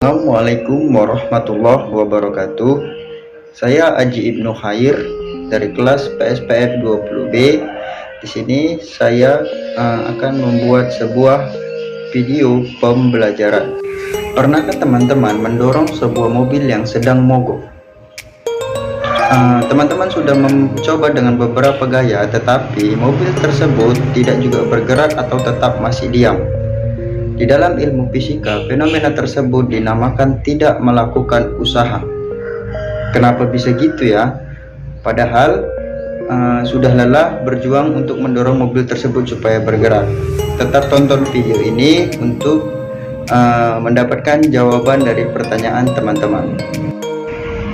Assalamualaikum warahmatullahi wabarakatuh. Saya Aji Ibnu Khair dari kelas PSPF 20B. Di sini saya akan membuat sebuah video pembelajaran. Pernahkah teman-teman mendorong sebuah mobil yang sedang mogok? Teman-teman sudah mencoba dengan beberapa gaya, tetapi mobil tersebut tidak juga bergerak atau tetap masih diam. Di dalam ilmu fisika, fenomena tersebut dinamakan tidak melakukan usaha. Kenapa bisa gitu ya? Padahal sudah lelah berjuang untuk mendorong mobil tersebut supaya bergerak. Tetap tonton video ini untuk mendapatkan jawaban dari pertanyaan teman-teman.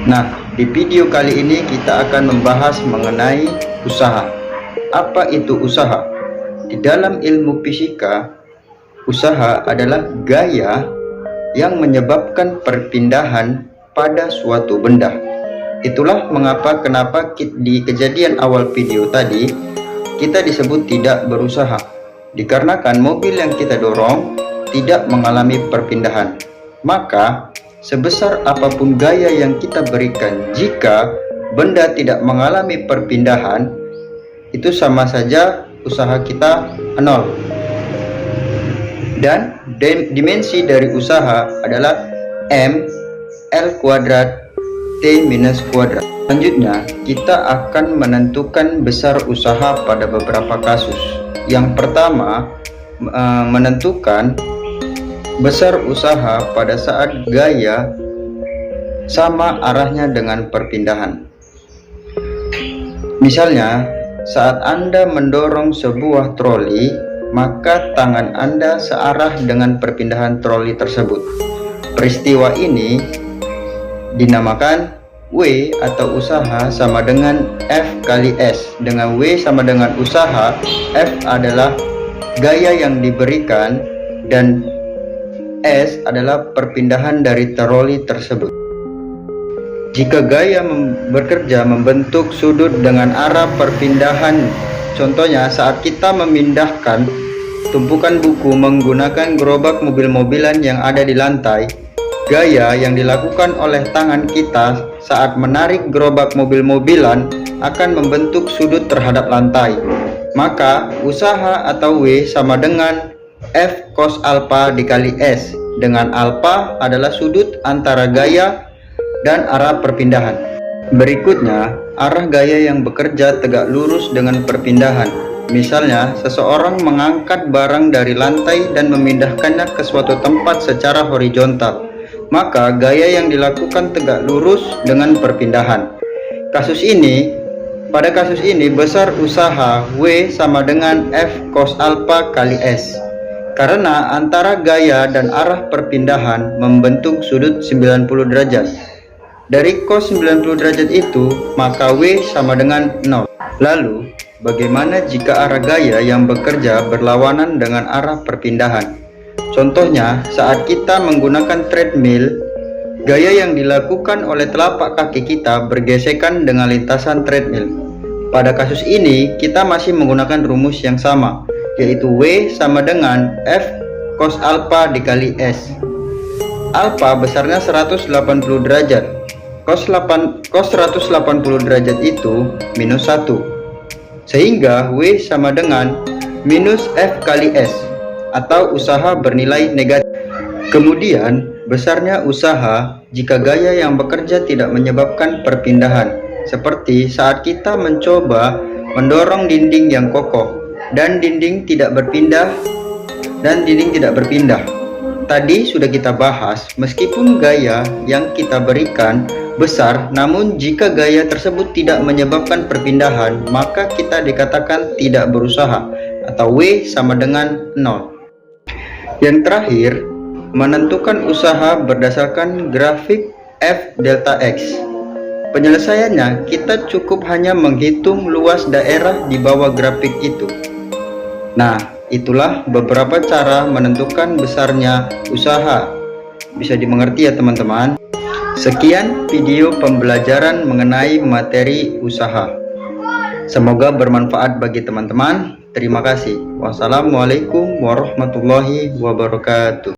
Nah, di video kali ini kita akan membahas mengenai usaha. Apa itu usaha? Di dalam ilmu fisika, usaha adalah gaya yang menyebabkan perpindahan pada suatu benda. Itulah kenapa di kejadian awal video tadi kita disebut tidak berusaha, dikarenakan mobil yang kita dorong tidak mengalami perpindahan. Maka sebesar apapun gaya yang kita berikan, jika benda tidak mengalami perpindahan, itu sama saja usaha kita nol. Dan dimensi dari usaha adalah M L kuadrat T minus kuadrat. Selanjutnya kita akan menentukan besar usaha pada beberapa kasus. Yang pertama, menentukan besar usaha pada saat gaya sama arahnya dengan perpindahan. Misalnya, saat Anda mendorong sebuah troli, maka tangan Anda searah dengan perpindahan troli tersebut. Peristiwa ini dinamakan W atau usaha sama dengan F kali S. Dengan W sama dengan usaha, F adalah gaya yang diberikan dan S adalah perpindahan dari troli tersebut. Jika gaya bekerja membentuk sudut dengan arah perpindahan, contohnya saat kita memindahkan tumpukan buku menggunakan gerobak mobil-mobilan yang ada di lantai, gaya yang dilakukan oleh tangan kita saat menarik gerobak mobil-mobilan akan membentuk sudut terhadap lantai. Maka usaha atau W sama dengan F cos alpha dikali S, dengan alpha adalah sudut antara gaya dan arah perpindahan. Berikutnya, arah gaya yang bekerja tegak lurus dengan perpindahan. Misalnya, seseorang mengangkat barang dari lantai dan memindahkannya ke suatu tempat secara horizontal. Maka, gaya yang dilakukan tegak lurus dengan perpindahan. Pada kasus ini, besar usaha W sama dengan F cos alpha kali S. Karena antara gaya dan arah perpindahan membentuk sudut 90 derajat. Dari cos 90 derajat itu, maka W sama dengan 0. Lalu, bagaimana jika arah gaya yang bekerja berlawanan dengan arah perpindahan? Contohnya, saat kita menggunakan treadmill, gaya yang dilakukan oleh telapak kaki kita bergesekan dengan lintasan treadmill. Pada kasus ini, kita masih menggunakan rumus yang sama, yaitu W sama dengan F cos alpha dikali S. Alpha besarnya 180 derajat. Cos 180 derajat itu minus 1. Sehingga W sama dengan minus F kali S, atau usaha bernilai negatif. Kemudian, besarnya usaha jika gaya yang bekerja tidak menyebabkan perpindahan, seperti saat kita mencoba mendorong dinding yang kokoh dan dinding tidak berpindah. Tadi sudah kita bahas, meskipun gaya yang kita berikan besar, namun jika gaya tersebut tidak menyebabkan perpindahan, maka kita dikatakan tidak berusaha, atau W sama dengan 0. Yang terakhir, menentukan usaha berdasarkan grafik F delta X. Penyelesaiannya, kita cukup hanya menghitung luas daerah di bawah grafik itu. Nah, itulah beberapa cara menentukan besarnya usaha. Bisa dimengerti ya teman-teman? Sekian video pembelajaran mengenai materi usaha. Semoga bermanfaat bagi teman-teman. Terima kasih. Wassalamualaikum warahmatullahi wabarakatuh.